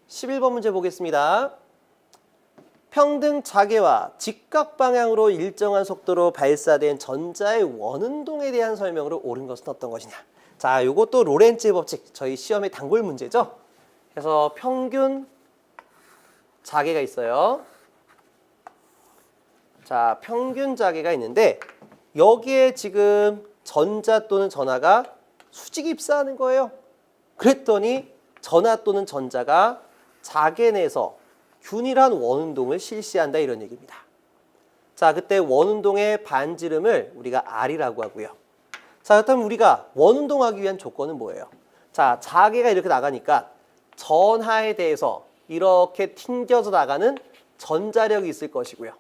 11번 문제 보겠습니다. 평등 자개와 직각 방향으로 일정한 속도로 발사된 전자의 원운동에 대한 설명으로 옳은 것은 어떤 것이냐. 자, 요것도 로렌츠의 법칙, 저희 시험의 단골 문제죠. 그래서 평균 자개가 있어요. 자, 평균 자개가 있는데 여기에 지금 전자 또는 전하가 수직 입사하는 거예요. 그랬더니 전하 또는 전자가 자개 내에서 균일한 원운동을 실시한다 이런 얘기입니다. 자, 그때 원운동의 반지름을 우리가 R이라고 하고요. 자, 그렇다면 우리가 원운동하기 위한 조건은 뭐예요? 자, 자개가 이렇게 나가니까 전하에 대해서 이렇게 튕겨져 나가는 전자력이 있을 것이고요.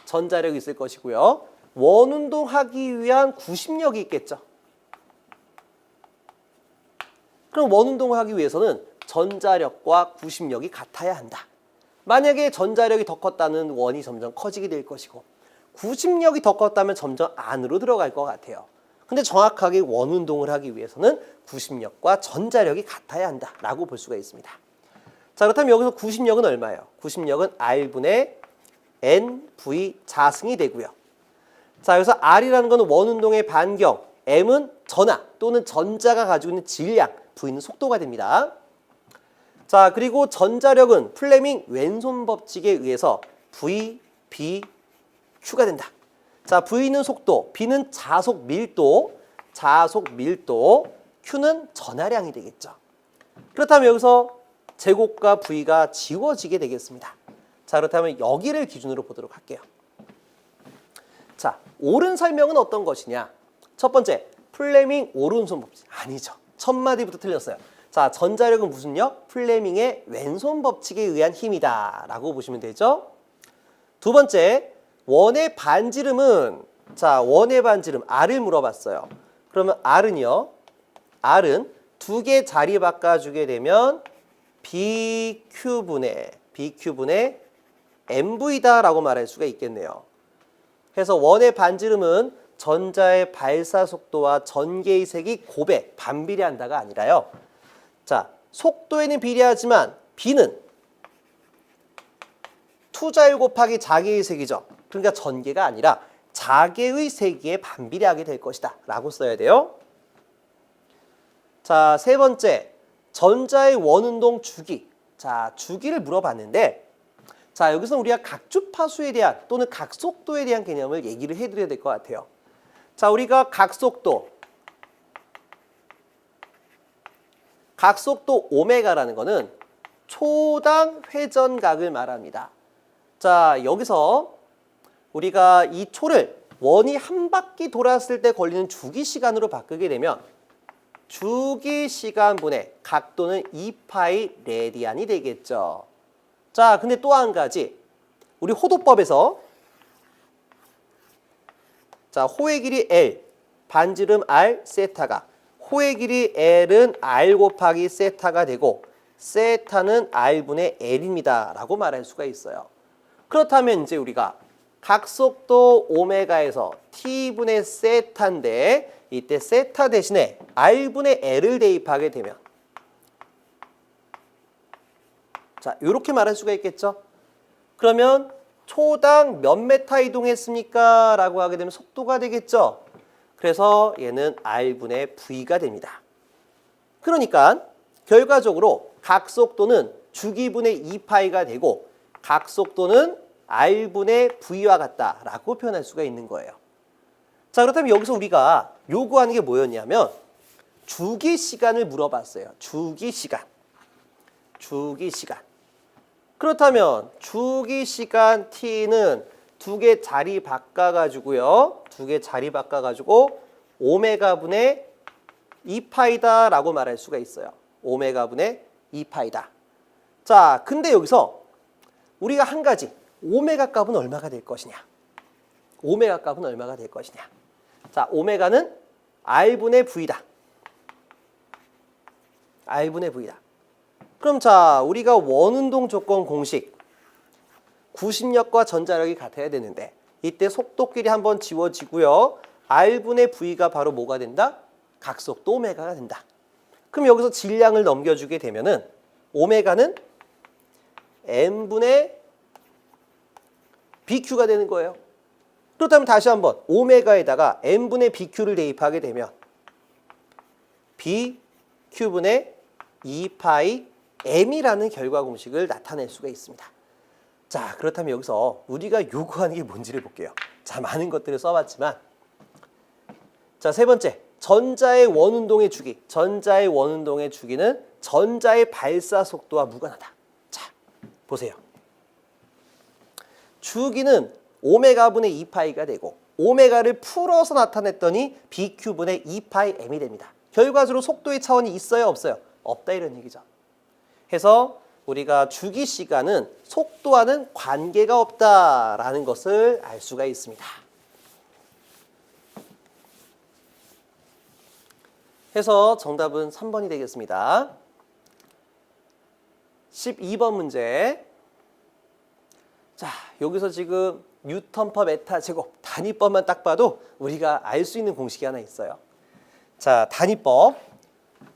전자력이 있을 것이고요. 원운동하기 위한 구심력이 있겠죠. 그럼 원운동을 하기 위해서는 전자력과 구심력이 같아야 한다. 만약에 전자력이 더 컸다는 원이 점점 커지게 될 것이고 구심력이 더 컸다면 점점 안으로 들어갈 것 같아요. 근데 정확하게 원운동을 하기 위해서는 구심력과 전자력이 같아야 한다라고 볼 수가 있습니다. 자, 그렇다면 여기서 구심력은 얼마예요? 구심력은 R분의 NV 자승이 되고요. 자, 여기서 R이라는 것은 원운동의 반경, M은 전하 또는 전자가 가지고 있는 질량, V는 속도가 됩니다. 자, 그리고 전자력은 플레밍 왼손 법칙에 의해서 V, B, Q가 된다. 자, V는 속도, B는 자속 밀도, Q는 전하량이 되겠죠. 그렇다면 여기서 제곱과 V가 지워지게 되겠습니다. 자, 그렇다면 여기를 기준으로 보도록 할게요. 자, 옳은 설명은 어떤 것이냐? 첫 번째, 플레밍 오른손 법칙. 아니죠. 첫 마디부터 틀렸어요. 자, 전자력은 무슨 력? 플레밍의 왼손 법칙에 의한 힘이다 라고 보시면 되죠. 두 번째, 원의 반지름은, 자, 원의 반지름 R을 물어봤어요. 그러면 R은요, R은 두 개 자리 바꿔주게 되면 BQ분의 MV다 라고 말할 수가 있겠네요. 그래서 원의 반지름은 전자의 발사 속도와 전개의 색이 고배, 반비례한다가 아니라요. 자, 속도에는 비례하지만 B는 투자율 곱하기 자개의 색이죠. 그러니까 전개가 아니라 자개의 세기에 반비례하게 될 것이다 라고 써야 돼요. 자, 세 번째, 전자의 원운동 주기. 자, 주기를 물어봤는데, 자, 여기서 우리가 각주파수에 대한 또는 각속도에 대한 개념을 얘기를 해드려야 될 것 같아요. 자, 우리가 각속도 오메가라는 거는 초당 회전각을 말합니다. 자, 여기서 우리가 이 초를 원이 한 바퀴 돌았을 때 걸리는 주기 시간으로 바꾸게 되면 주기 시간분의 각도는 2파이 레디안이 되겠죠. 자, 근데 또 한 가지, 우리 호도법에서 자, 호의 길이 L, 반지름 R, 세타가, 호의 길이 L은 R 곱하기 세타가 되고 세타는 R분의 L입니다 라고 말할 수가 있어요. 그렇다면 이제 우리가 각속도 오메가에서 T분의 세타인데 이때 세타 대신에 R분의 L을 대입하게 되면, 자, 이렇게 말할 수가 있겠죠. 그러면 초당 몇 메타 이동했습니까? 라고 하게 되면 속도가 되겠죠. 그래서 얘는 R분의 V가 됩니다. 그러니까 결과적으로 각속도는 주기분의 2파이가 되고 각속도는 R분의 V와 같다라고 표현할 수가 있는 거예요. 자, 그렇다면 여기서 우리가 요구하는 게 뭐였냐면 주기 시간을 물어봤어요. 주기 시간. 그렇다면 주기 시간 T는 두 개 자리 바꿔가지고요. 오메가분의 2파이다 라고 말할 수가 있어요. 오메가분의 2파이다. 자, 근데 여기서 우리가 한 가지, 오메가 값은 얼마가 될 것이냐? 자, 오메가는 R분의 V다. 그럼 자, 우리가 원운동 조건 공식, 구심력과 전자력이 같아야 되는데 이때 속도끼리 한번 지워지고요. R분의 V가 바로 뭐가 된다? 각속도 오메가가 된다. 그럼 여기서 질량을 넘겨주게 되면은 오메가는 n분의 bq가 되는 거예요. 그렇다면 다시 한번 오메가에다가 n분의 bq를 대입하게 되면 bq분의 2파이 m이라는 결과 공식을 나타낼 수가 있습니다. 자, 그렇다면 여기서 우리가 요구하는 게 뭔지를 볼게요. 자, 많은 것들을 써봤지만 자, 세 번째, 전자의 원운동의 주기. 전자의 원운동의 주기는 전자의 발사 속도와 무관하다. 자, 보세요. 주기는 오메가분의 2파이가 되고 오메가를 풀어서 나타냈더니 bq분의 2파이 m이 됩니다. 결과적으로 속도의 차원이 있어요, 없어요? 없다 이런 얘기죠. 해서 우리가 주기 시간은 속도와는 관계가 없다라는 것을 알 수가 있습니다. 해서 정답은 3번이 되겠습니다. 12번 문제. 자, 여기서 지금 뉴턴 퍼 메타 제곱 단위법만 딱 봐도 우리가 알 수 있는 공식이 하나 있어요. 자, 단위법.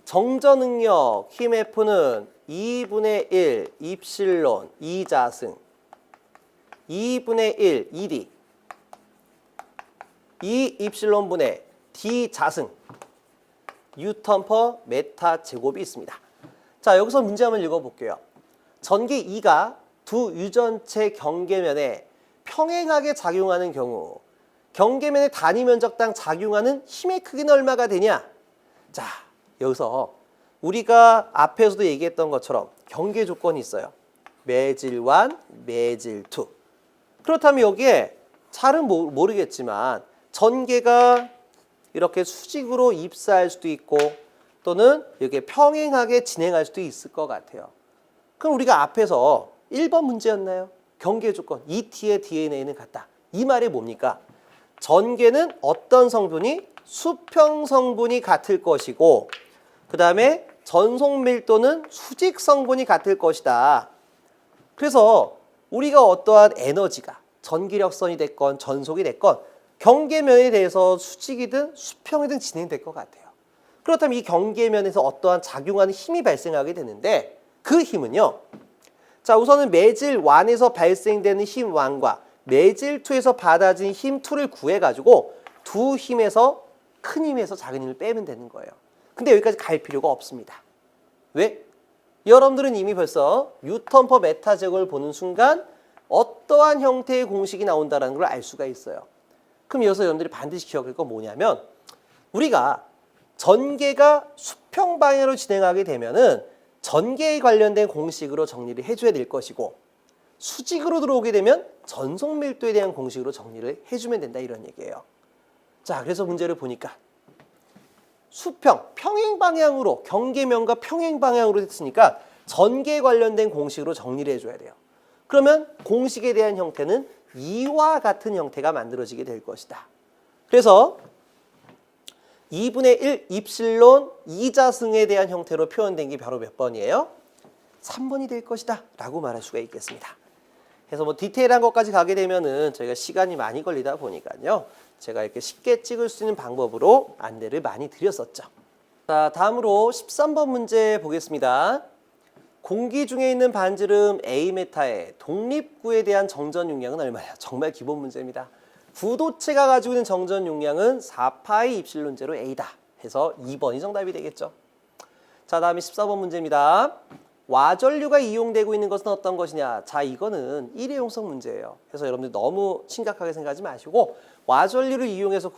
정저 능력 힘 F는 2분의 1 입실론 2자승 2분의 1 ED 2 입실론분의 D 자승 뉴턴 퍼 메타 제곱이 있습니다. 자, 여기서 문제 한번 읽어볼게요. 전기 E가 두 유전체 경계면에 평행하게 작용하는 경우 경계면의 단위 면적당 작용하는 힘의 크기는 얼마가 되냐? 자, 여기서 우리가 앞에서도 얘기했던 것처럼 경계 조건이 있어요. 매질 1, 매질 2. 그렇다면 여기에 잘은 모르겠지만 전개가 이렇게 수직으로 입사할 수도 있고 또는 이렇게 평행하게 진행할 수도 있을 것 같아요. 그럼 우리가 앞에서 1번 문제였나요? 경계 조건 ET의 DNA는 같다. 이 말이 뭡니까? 전개는 어떤 성분이 수평 성분이 같을 것이고 그 다음에 전속 밀도는 수직 성분이 같을 것이다. 그래서 우리가 어떠한 에너지가 전기력선이 됐건 전속이 됐건 경계면에 대해서 수직이든 수평이든 진행될 것 같아요. 그렇다면 이 경계면에서 어떠한 작용하는 힘이 발생하게 되는데 그 힘은요. 자, 우선은 매질 1에서 발생되는 힘 1과 매질 2에서 받아진 힘 2를 구해가지고 두 힘에서 큰 힘에서 작은 힘을 빼면 되는 거예요. 근데 여기까지 갈 필요가 없습니다. 왜? 여러분들은 이미 벌써 뉴턴 퍼 메타 제곱을 보는 순간 어떠한 형태의 공식이 나온다는 걸 알 수가 있어요. 그럼 여기서 여러분들이 반드시 기억할 건 뭐냐면 우리가 전개가 수평 방향으로 진행하게 되면은 전개에 관련된 공식으로 정리를 해줘야 될 것이고 수직으로 들어오게 되면 전속 밀도에 대한 공식으로 정리를 해주면 된다 이런 얘기예요. 자, 그래서 문제를 보니까 수평, 평행 방향으로 경계면과 평행 방향으로 됐으니까 전개에 관련된 공식으로 정리를 해줘야 돼요. 그러면 공식에 대한 형태는 이와 같은 형태가 만들어지게 될 것이다. 그래서 2분의 1 입실론 2자승에 대한 형태로 표현된 게 바로 몇 번이에요? 3번이 될 것이다 라고 말할 수가 있겠습니다. 그래서 뭐 디테일한 것까지 가게 되면은 저희가 시간이 많이 걸리다 보니까요. 제가 이렇게 쉽게 찍을 수 있는 방법으로 안내를 많이 드렸었죠. 자, 다음으로 13번 문제 보겠습니다. 공기 중에 있는 반지름 A메타의 독립구에 대한 정전 용량은 얼마냐? 정말 기본 문제입니다. 구도체가 가지고 있는 정전 용량은 4파이 입실론 제로 A다. 해서 2번이 정답이 되겠죠. 자, 다음에 14번 문제입니다. 와전류가 이용되고 있는 것은 어떤 것이냐? 자, 이거는 일회용성 문제예요. 그래서 여러분들 너무 심각하게 생각하지 마시고 와전류를 이용해서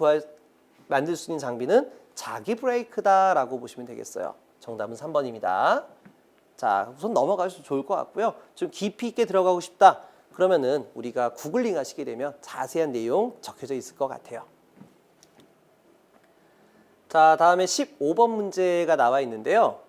만들 수 있는 장비는 자기 브레이크다라고 보시면 되겠어요. 정답은 3번입니다. 자, 우선 넘어가셔도 좋을 것 같고요. 좀 깊이 있게 들어가고 싶다. 그러면은 우리가 구글링 하시게 되면 자세한 내용 적혀져 있을 것 같아요. 자, 다음에 15번 문제가 나와 있는데요.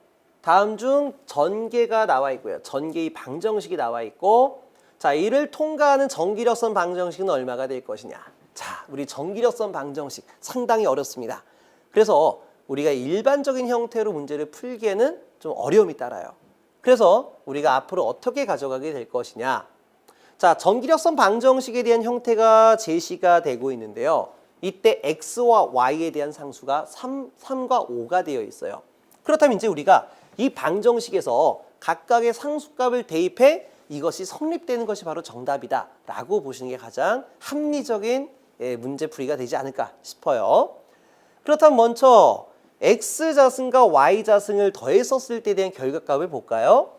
다음 중 전개가 나와 있고요. 전개의 방정식이 나와 있고 자, 이를 통과하는 전기력선 방정식은 얼마가 될 것이냐. 자, 우리 전기력선 방정식 상당히 어렵습니다. 그래서 우리가 일반적인 형태로 문제를 풀기에는 좀 어려움이 따라요. 그래서 우리가 앞으로 어떻게 가져가게 될 것이냐. 자, 전기력선 방정식에 대한 형태가 제시가 되고 있는데요. 이때 x와 y에 대한 상수가 3과 5가 되어 있어요. 그렇다면 이제 우리가 이 방정식에서 각각의 상수값을 대입해 이것이 성립되는 것이 바로 정답이다 라고 보시는 게 가장 합리적인 문제풀이가 되지 않을까 싶어요. 그렇다면 먼저 x자승과 y자승을 더했었을 때에 대한 결과값을 볼까요?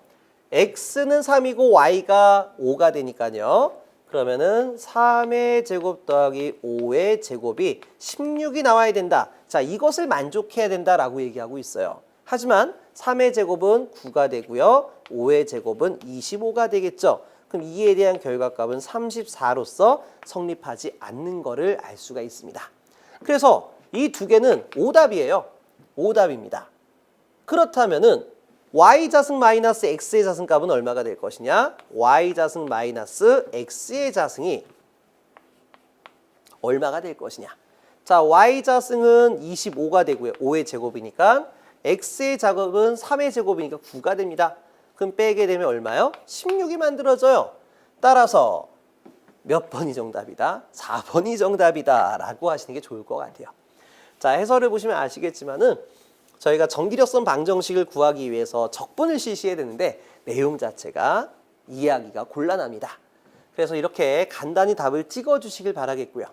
x는 3이고 y가 5가 되니까요. 그러면은 3의 제곱 더하기 5의 제곱이 16이 나와야 된다. 자, 이것을 만족해야 된다라고 얘기하고 있어요. 하지만 3의 제곱은 9가 되고요. 5의 제곱은 25가 되겠죠. 그럼 이에 대한 결과값은 34로서 성립하지 않는 것을 알 수가 있습니다. 그래서 이 두 개는 오답이에요. 오답입니다. 그렇다면은 y자승 마이너스 x의 자승값은 얼마가 될 것이냐? y자승 마이너스 x의 자승이 얼마가 될 것이냐? 자, y자승은 25가 되고요. 5의 제곱이니까 x의 제곱은 3의 제곱이니까 9가 됩니다. 그럼 빼게 되면 얼마요? 16이 만들어져요. 따라서 몇 번이 정답이다? 4번이 정답이다 라고 하시는 게 좋을 것 같아요. 자, 해설을 보시면 아시겠지만은 저희가 전기력선 방정식을 구하기 위해서 적분을 실시해야 되는데 내용 자체가 이해하기가 곤란합니다. 그래서 이렇게 간단히 답을 찍어주시길 바라겠고요.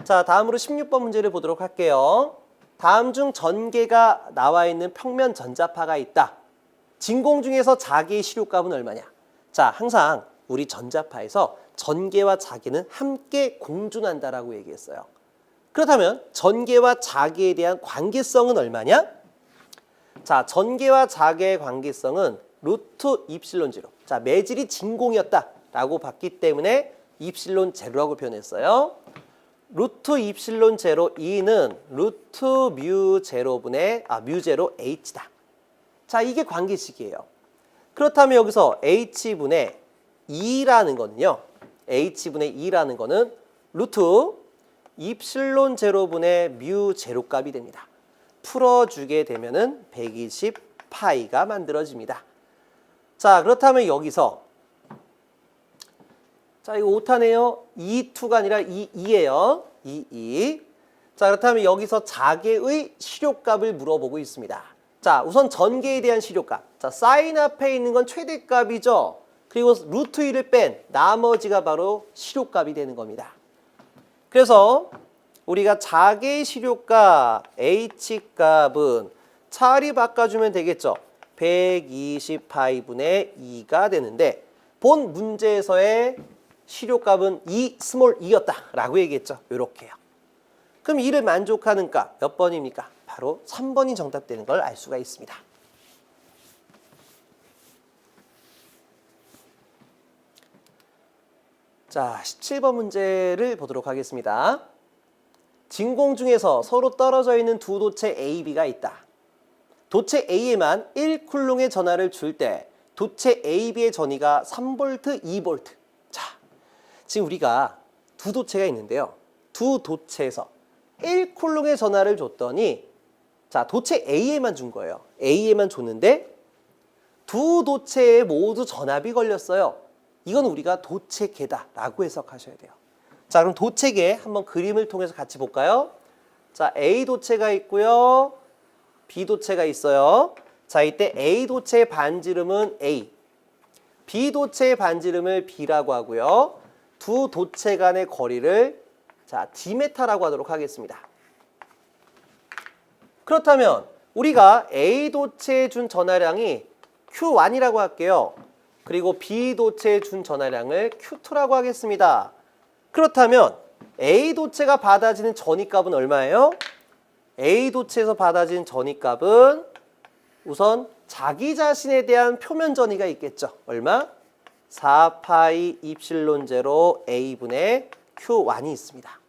자, 다음으로 16번 문제를 보도록 할게요. 다음 중 전개가 나와 있는 평면 전자파가 있다. 진공 중에서 자개의 시료값은 얼마냐? 자, 항상 우리 전자파에서 전개와 자개는 함께 공존한다라고 얘기했어요. 그렇다면 전개와 자개에 대한 관계성은 얼마냐? 자, 전개와 자개의 관계성은 루트 입실론 제로. 자, 매질이 진공이었다라고 봤기 때문에 입실론 제로라고 표현했어요. 루트 입실론 제로 2는 루트 뮤 제로분의 뮤 제로 h다. 자, 이게 관계식이에요. 그렇다면 여기서 h분의 2라는 거는요. h분의 2라는 거는 루트 입실론 제로분의 뮤 제로값이 됩니다. 풀어주게 되면은 120 파이가 만들어집니다. 자, 그렇다면 여기서 자, 이거 오타네요. 2,2가 아니라 2,2예요. 2,2. 자, 그렇다면 여기서 자개의 시료값을 물어보고 있습니다. 자, 우선 전개에 대한 시료값. 자, 사인 앞에 있는 건 최대값이죠. 그리고 루트 2를 뺀 나머지가 바로 시료값이 되는 겁니다. 그래서 우리가 자개의 시료값 H값은 차라리 바꿔주면 되겠죠. 120파이분의 2가 되는데 본 문제에서의 시료값은 2 스몰 2였다라고 얘기했죠. 이렇게요. 그럼 이를 만족하는 값 몇 번입니까? 바로 3번이 정답되는 걸 알 수가 있습니다. 자, 17번 문제를 보도록 하겠습니다. 진공 중에서 서로 떨어져 있는 두 도체 A, B가 있다. 도체 A에만 1쿨롱의 전하를 줄 때 도체 A, B의 전위가 3V, 2V. 자, 지금 우리가 두 도체가 있는데요. 두 도체에서 1쿨롱의 전하를 줬더니 자, 도체 A에만 준 거예요. A에만 줬는데 두 도체에 모두 전압이 걸렸어요. 이건 우리가 도체계다라고 해석하셔야 돼요. 자, 그럼 도체계 한번 그림을 통해서 같이 볼까요? 자, A 도체가 있고요. B 도체가 있어요. 자, 이때 A 도체의 반지름은 A, B 도체의 반지름을 B라고 하고요. 두 도체 간의 거리를 자, D메타라고 하도록 하겠습니다. 그렇다면 우리가 A 도체에 준 전하량이 Q1이라고 할게요. 그리고 B 도체에 준 전하량을 Q2라고 하겠습니다. 그렇다면 A 도체가 받아지는 전위값은 얼마예요? A 도체에서 받아진 전위값은 우선 자기 자신에 대한 표면 전위가 있겠죠. 얼마? 4파이 입실론 제로 A분의 Q1이 있습니다.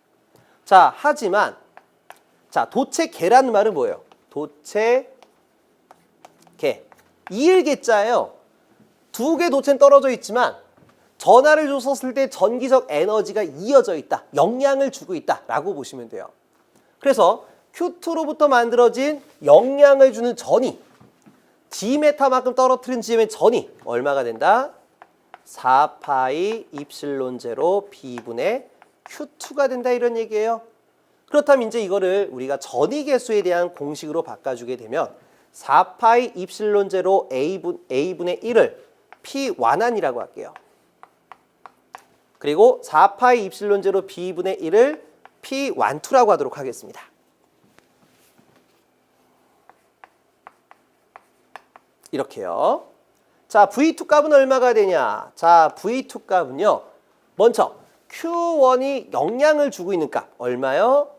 자, 하지만 자, 도체계라는 말은 뭐예요? 도체계. 2일계자예요. 두 개 도체는 떨어져 있지만 전하를 줬었을 때 전기적 에너지가 이어져 있다. 영향을 주고 있다라고 보시면 돼요. 그래서 Q2로부터 만들어진 영향을 주는 전위, G메타만큼 떨어뜨린 G의 전위 얼마가 된다? 4파이 입실론 제로 B분의 Q2가 된다 이런 얘기예요. 그렇다면 이제 이거를 우리가 전위 계수에 대한 공식으로 바꿔주게 되면 4파이 입실론 제로 A분의 1을 P 완환이라고 할게요. 그리고 4파이 입실론 제로 B분의 1을 P 완투라고 하도록 하겠습니다. 이렇게요. 자, V2 값은 얼마가 되냐? 자, V2 값은요. 먼저 Q1이 영향을 주고 있는 값 얼마요?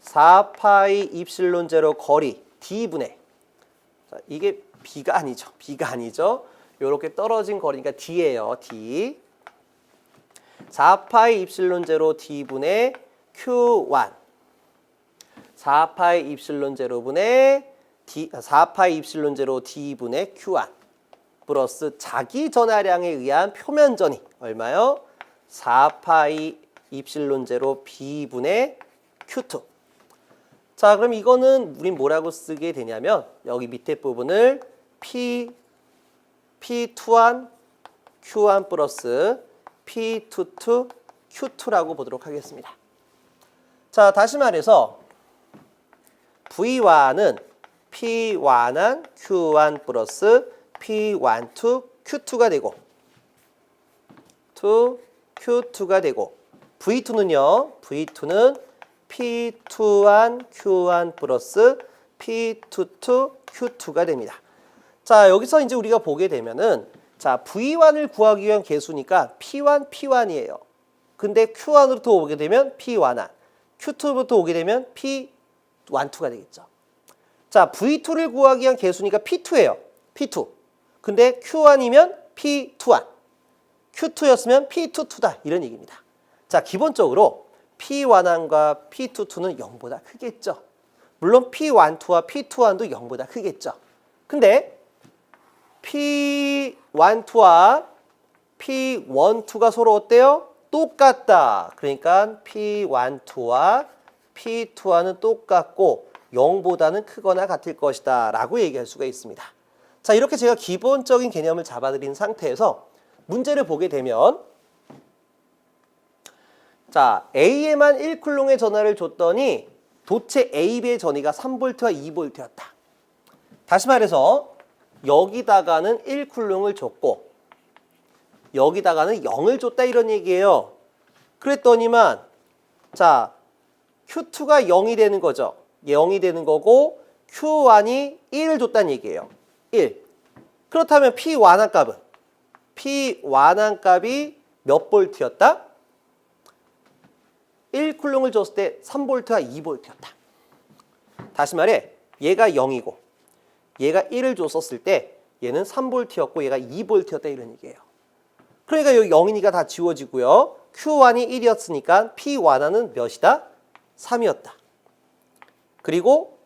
4파이 입실론 제로 거리 D분의, 자, 이게 B가 아니죠. B가 아니죠. 요렇게 떨어진 거리니까 D예요. D. 4파이 입실론 제로 D분의 Q1. 4파이 입실론 제로분의 D, 4파이 입실론 제로 D분의 Q1 플러스 자기 전하량에 의한 표면 전이 얼마요? 4파이 입실론 제로 B분의 Q2. 자, 그럼 이거는 우린 뭐라고 쓰게 되냐면 여기 밑에 부분을 P21 Q1 플러스 P22 Q2라고 보도록 하겠습니다. 자, 다시 말해서 V1은 P1한 Q1 플러스 P12 Q2가 되고 Q2가 되고 V2는요. V2는 P21 Q1 플러스 P22 Q2가 됩니다. 자, 여기서 이제 우리가 보게 되면은 자, V1을 구하기 위한 개수니까 P1, P1이에요. 근데 Q1으로부터 오게 되면 P1한, Q2부터 오게 되면 P12가 되겠죠. 자, V2를 구하기 위한 개수니까 P2예요. P2. 근데 Q1이면 P21, Q2였으면 P22다. 이런 얘기입니다. 자, 기본적으로 P11과 P22는 0보다 크겠죠. 물론 P12와 P21도 0보다 크겠죠. 근데 P12와 P12가 서로 어때요? 똑같다. 그러니까 P12와 P2와는 똑같고 0보다는 크거나 같을 것이다 라고 얘기할 수가 있습니다. 자, 이렇게 제가 기본적인 개념을 잡아드린 상태에서 문제를 보게 되면 자, A에만 1쿨롱의 전하를 줬더니 도체 AB의 전위가 3V와 2V였다. 다시 말해서 여기다가는 1쿨롱을 줬고 여기다가는 0을 줬다 이런 얘기예요. 그랬더니만 자, Q2가 0이 되는 거죠. 0이 되는 거고 Q1이 1을 줬다는 얘기예요. 1. 그렇다면 P 완한 값은? P 완한 값이 몇 볼트였다? 1쿨롱을 줬을 때 3V와 2V였다. 다시 말해 얘가 0이고 얘가 1을 줬었을 때 얘는 3V였고 얘가 2V였다 이런 얘기예요. 그러니까 여기 0이니까 다 지워지고요. Q1이 1이었으니까 P 완화는 몇이다? 3이었다. 그리고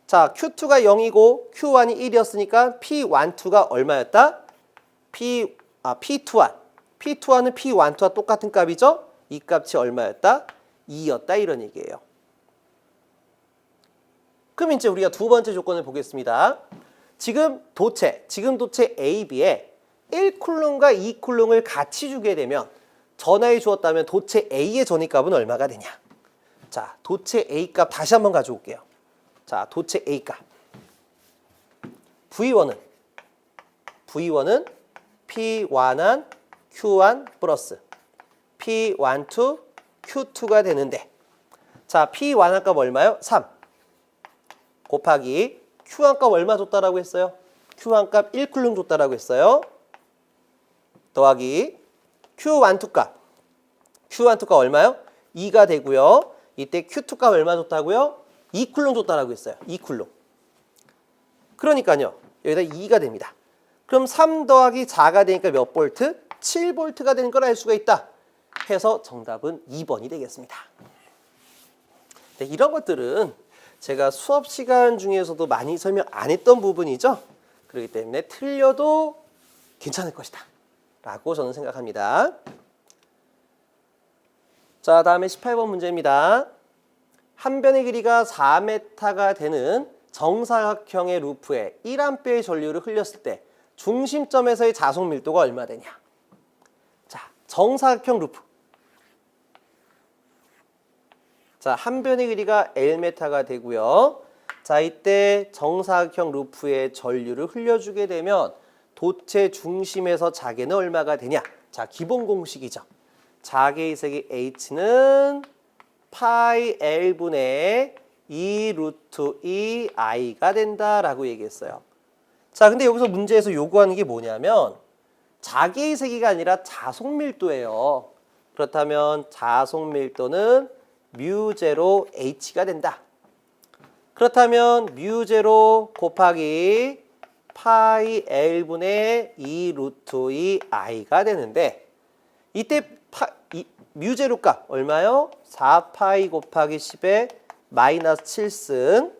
자, Q2가 0이고 Q1이 1이었으니까 P12가 얼마였다? P21. P21은 P12와 똑같은 값이죠? 이 값이 얼마였다? 2였다 이런 얘기예요. 그럼 이제 우리가 두 번째 조건을 보겠습니다. 지금 도체 AB에 1쿨롱과 2쿨롱을 같이 주게 되면 전하에 주었다면 도체 A의 전위값은 얼마가 되냐? 자, 도체 A 값 다시 한번 가져올게요. 자, 도체 A 값. V1은 P1한 Q1 플러스 P12 Q2가 되는데 자, P1한 값 얼마요? 3 곱하기 Q1 값 얼마 줬다라고 했어요? Q1 값 1쿨롱 줬다라고 했어요. 더하기 Q12 값. Q12 값 얼마요? 2가 되고요. 이때 Q2 값 얼마 줬다고요? 2쿨롱 줬다라고 했어요. 2쿨롱. 그러니까요. 여기다 2가 됩니다. 그럼 3 더하기 4가 되니까 몇 볼트? 7볼트가 되는 걸 알 수가 있다. 해서 정답은 2번이 되겠습니다. 네, 이런 것들은 제가 수업 시간 중에서도 많이 설명 안 했던 부분이죠. 그렇기 때문에 틀려도 괜찮을 것이다 라고 저는 생각합니다. 자, 다음에 18번 문제입니다. 한 변의 길이가 4m가 되는 정사각형의 루프에 1A의 전류를 흘렸을 때 중심점에서의 자속 밀도가 얼마 되냐? 자, 정사각형 루프. 자, 한 변의 길이가 1m가 되고요. 자, 이때 정사각형 루프에 전류를 흘려주게 되면 도체 중심에서 자개는 얼마가 되냐? 자, 기본 공식이죠. 자개의 세기 H는 파이 L분의 2 루트 2 I가 된다라고 얘기했어요. 자, 근데 여기서 문제에서 요구하는 게 뭐냐면 자개의 세기가 아니라 자속 밀도예요. 그렇다면 자속 밀도는 뮤0 H가 된다. 그렇다면 뮤0 곱하기 파이 L분의 2 루트 2 I가 되는데 이때 뮤0 값 얼마요? 4파이 곱하기 10에 마이너스 7승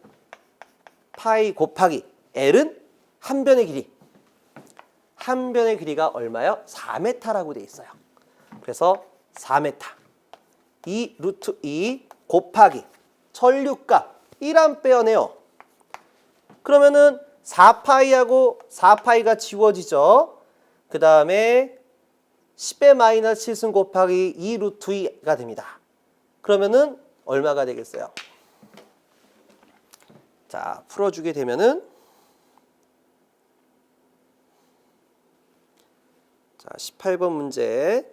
파이 곱하기 L은 한 변의 길이. 한 변의 길이가 얼마요? 4m라고 돼 있어요. 그래서 4m. 2 루트 2 곱하기 전류값 1A네요. 그러면은 4파이하고 4파이가 지워지죠. 그 다음에 10의 마이너스 7승 곱하기 2 루트 2가 됩니다. 그러면은 얼마가 되겠어요? 자, 풀어주게 되면은 자, 18번 문제.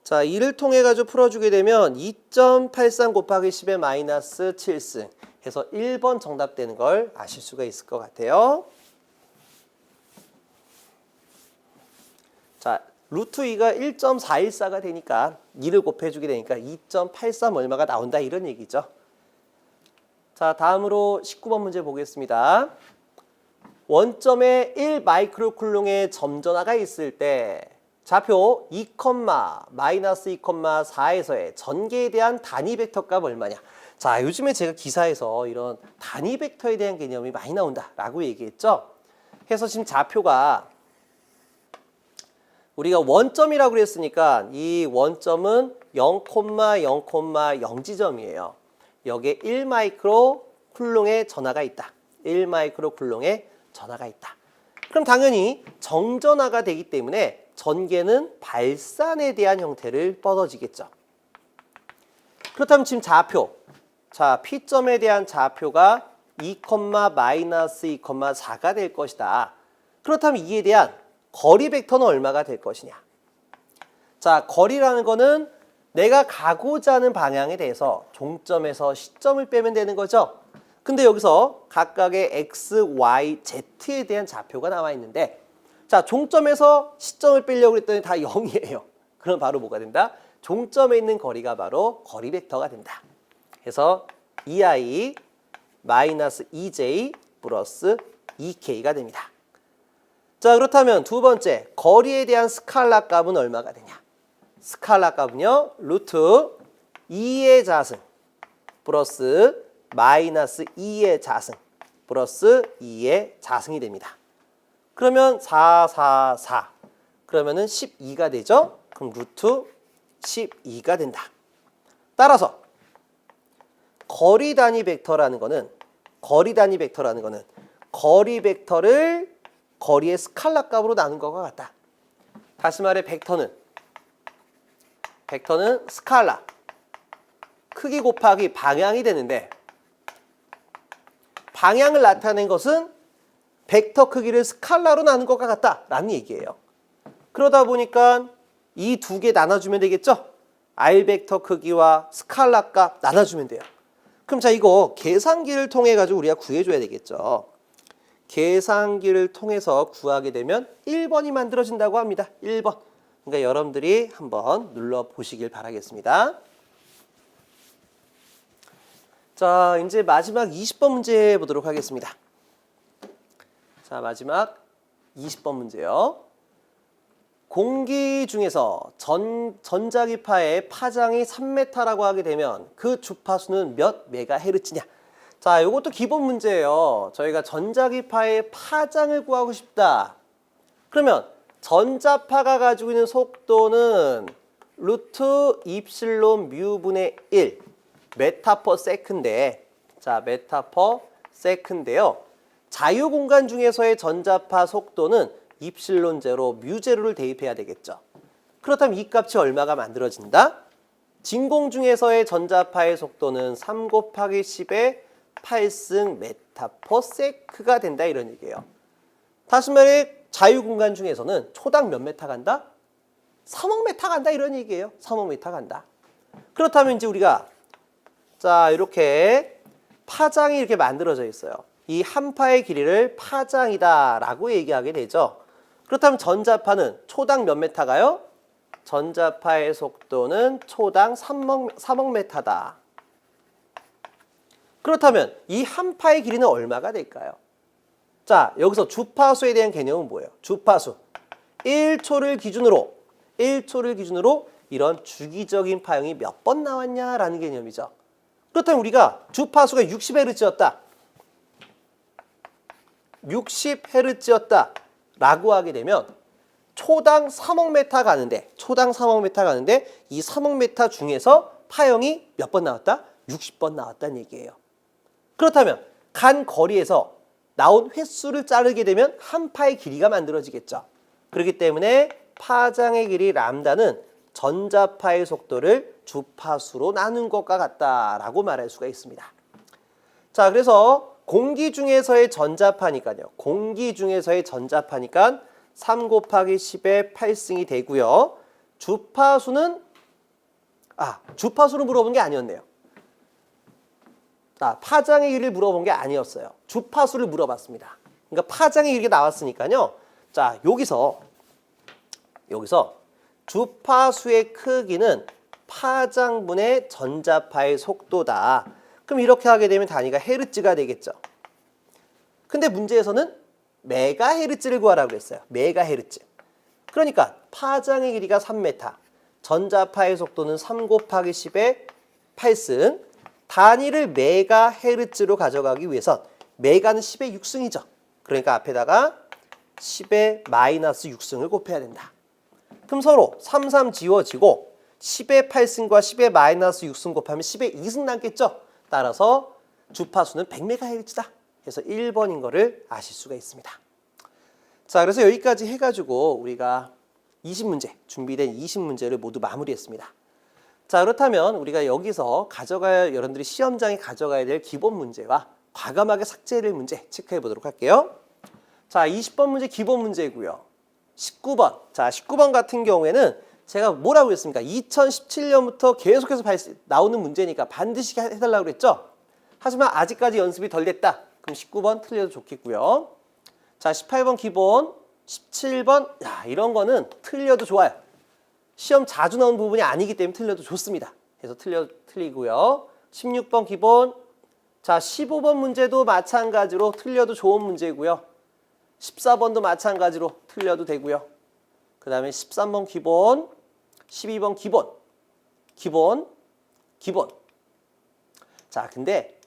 자, 이를 통해 가지고 풀어주게 되면 2.83 곱하기 10의 마이너스 7승 해서 1번 정답 되는 걸 아실 수가 있을 것 같아요. 자, 루트 2가 1.414가 되니까 2를 곱해주게 되니까 2.83 얼마가 나온다 이런 얘기죠. 자, 다음으로 19번 문제 보겠습니다. 원점에 1 마이크로쿨롱의 점전화가 있을 때 좌표 2, 마이너스 2,4에서의 전개에 대한 단위 벡터 값 얼마냐. 자, 요즘에 제가 기사에서 이런 단위 벡터에 대한 개념이 많이 나온다라고 얘기했죠. 그래서 지금 좌표가 우리가 원점이라고 그랬으니까 이 원점은 0,0,0 지점이에요. 여기에 1 마이크로 쿨롱의 전하가 있다. 1 마이크로 쿨롱의 전하가 있다. 그럼 당연히 정전하가 되기 때문에 전개는 발산에 대한 형태를 뻗어지겠죠. 그렇다면 지금 좌표, 자, P점에 대한 좌표가 2, 마이너스 2,4가 될 것이다. 그렇다면 이에 대한 거리 벡터는 얼마가 될 것이냐. 자, 거리라는 거는 내가 가고자 하는 방향에 대해서 종점에서 시점을 빼면 되는 거죠. 근데 여기서 각각의 x, y, z에 대한 좌표가 나와 있는데 자, 종점에서 시점을 빼려고 했더니 다 0이에요. 그럼 바로 뭐가 된다? 종점에 있는 거리가 바로 거리 벡터가 된다. 그래서 2i 마이너스 2j 플러스 2k가 됩니다. 자, 그렇다면 두 번째, 거리에 대한 스칼라 값은 얼마가 되냐? 스칼라 값은요, 루트 2의 자승 플러스 마이너스 2의 자승 플러스 2의 자승이 됩니다. 그러면 4, 4, 4. 그러면은 12가 되죠? 그럼 루트 12가 된다. 따라서 거리 단위 벡터라는 거는 거리 벡터를 거리의 스칼라 값으로 나눈 것과 같다. 다시 말해 벡터는 스칼라 크기 곱하기 방향이 되는데 방향을 나타낸 것은 벡터 크기를 스칼라로 나눈 것과 같다라는 얘기예요. 그러다 보니까 이 두 개 나눠주면 되겠죠? R 벡터 크기와 스칼라 값 나눠주면 돼요. 그럼 자, 이거 계산기를 통해 가지고 우리가 구해줘야 되겠죠. 계산기를 통해서 구하게 되면 1번이 만들어진다고 합니다. 1번. 그러니까 여러분들이 한번 눌러보시길 바라겠습니다. 자, 이제 마지막 20번 문제 보도록 하겠습니다. 자, 마지막 20번 문제요. 공기 중에서 전자기파의 파장이 3m라고 하게 되면 그 주파수는 몇 메가헤르츠냐? 자, 이것도 기본 문제예요. 저희가 전자기파의 파장을 구하고 싶다. 그러면 전자파가 가지고 있는 속도는 루트 입실론 뮤분의 1 메타 퍼 세컨드에 자, 메타 퍼 세컨드인데요. 자유공간 중에서의 전자파 속도는 입실론 제로, 뮤 제로를 대입해야 되겠죠. 그렇다면 이 값이 얼마가 만들어진다? 진공 중에서의 전자파의 속도는 3 곱하기 10의 8승 메타퍼세크가 된다 이런 얘기예요. 다시 말해 자유공간 중에서는 초당 몇 메타 간다? 3억 메타 간다 이런 얘기예요. 3억 메타 간다. 그렇다면 이제 우리가 자 이렇게 파장이 이렇게 만들어져 있어요. 이 한 파의 길이를 파장이다라고 얘기하게 되죠. 그렇다면 전자파는 초당 몇 메타 가요? 전자파의 속도는 초당 3억 메타다. 그렇다면 이 한 파의 길이는 얼마가 될까요? 자, 여기서 주파수에 대한 개념은 뭐예요? 주파수. 1초를 기준으로 이런 주기적인 파형이 몇 번 나왔냐라는 개념이죠. 그렇다면 우리가 주파수가 60Hz였다. 60Hz였다. 라고 하게 되면 초당 3억 메타 가는데 이 3억 메타 중에서 파형이 몇 번 나왔다? 60번 나왔다는 얘기예요. 그렇다면 간 거리에서 나온 횟수를 자르게 되면 한 파의 길이가 만들어지겠죠. 그렇기 때문에 파장의 길이 람다는 전자파의 속도를 주파수로 나눈 것과 같다라고 말할 수가 있습니다. 자, 그래서 공기 중에서의 전자파니까요. 3 곱하기 10의 8승이 되고요. 주파수는 물어본 게 아니었네요. 파장의 길이를 물어본 게 아니었어요. 주파수를 물어봤습니다. 그러니까 파장의 길이가 나왔으니까요. 자, 여기서 주파수의 크기는 파장분의 전자파의 속도다. 그럼 이렇게 하게 되면 단위가 헤르츠가 되겠죠. 근데 문제에서는 메가헤르츠를 구하라고 그랬어요. 메가헤르츠. 그러니까 파장의 길이가 3m, 전자파의 속도는 3 곱하기 10의 8승, 단위를 메가헤르츠로 가져가기 위해선 메가는 10의 6승이죠. 그러니까 앞에다가 10의 마이너스 6승을 곱해야 된다. 그럼 서로 3 지워지고 10의 8승과 10의 마이너스 6승 곱하면 10의 2승 남겠죠. 따라서 주파수는 100MHz다. 해서 1번인 거를 아실 수가 있습니다. 자, 그래서 여기까지 해가지고 우리가 20문제, 준비된 20문제를 모두 마무리했습니다. 자, 그렇다면 우리가 여기서 여러분들이 시험장에 가져가야 될 기본 문제와 과감하게 삭제될 문제 체크해 보도록 할게요. 자, 20번 문제 기본 문제고요. 19번. 자, 19번 같은 경우에는 제가 뭐라고 했습니까? 2017년부터 계속해서 나오는 문제니까 반드시 해달라고 그랬죠? 하지만 아직까지 연습이 덜 됐다. 그럼 19번 틀려도 좋겠고요. 자, 18번 기본, 17번, 이런 거는 틀려도 좋아요. 시험 자주 나오는 부분이 아니기 때문에 틀려도 좋습니다. 그래서 틀리고요. 16번 기본, 자, 15번 문제도 마찬가지로 틀려도 좋은 문제고요. 14번도 마찬가지로 틀려도 되고요. 그 다음에 13번 기본, 12번 기본. 자, 근데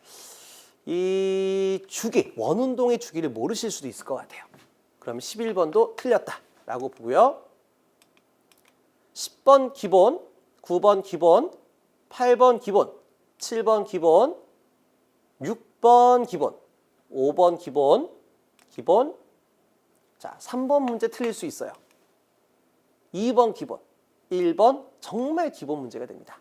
이 주기, 원운동의 주기를 모르실 수도 있을 것 같아요. 그러면 11번도 틀렸다라고 보고요. 10번 기본, 9번 기본, 8번 기본, 7번 기본, 6번 기본, 5번 기본. 자, 3번 문제 틀릴 수 있어요. 2번 기본, 1번 정말 기본 문제가 됩니다.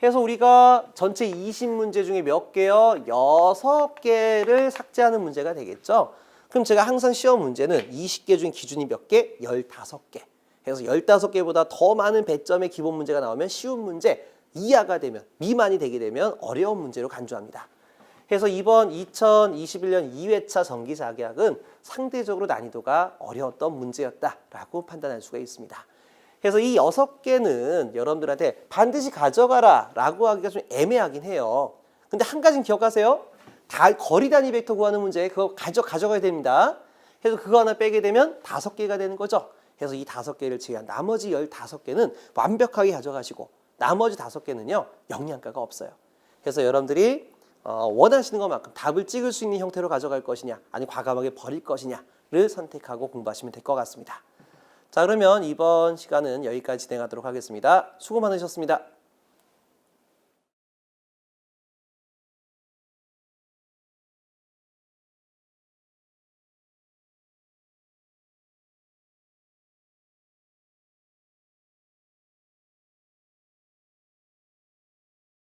그래서 우리가 전체 20문제 중에 몇 개요? 6개를 삭제하는 문제가 되겠죠. 그럼 제가 항상 시험 문제는 20개 중 기준이 몇 개? 15개. 그래서 15개보다 더 많은 배점의 기본 문제가 나오면 쉬운 문제, 이하가 되면, 미만이 되게 되면 어려운 문제로 간주합니다. 그래서 이번 2021년 2회차 정기자기학은 상대적으로 난이도가 어려웠던 문제였다라고 판단할 수가 있습니다. 그래서 이 6개는 여러분들한테 반드시 가져가라 라고 하기가 좀 애매하긴 해요. 근데 한 가지는 기억하세요. 거리 단위 벡터 구하는 문제 그거 가져가야 됩니다. 그래서 그거 하나 빼게 되면 5개가 되는 거죠. 그래서 이 5개를 제외한 나머지 15개는 완벽하게 가져가시고 나머지 5개는요 영양가가 없어요. 그래서 여러분들이 원하시는 것만큼 답을 찍을 수 있는 형태로 가져갈 것이냐 아니면 과감하게 버릴 것이냐를 선택하고 공부하시면 될 것 같습니다. 자, 그러면 이번 시간은 여기까지 진행하도록 하겠습니다. 수고 많으셨습니다.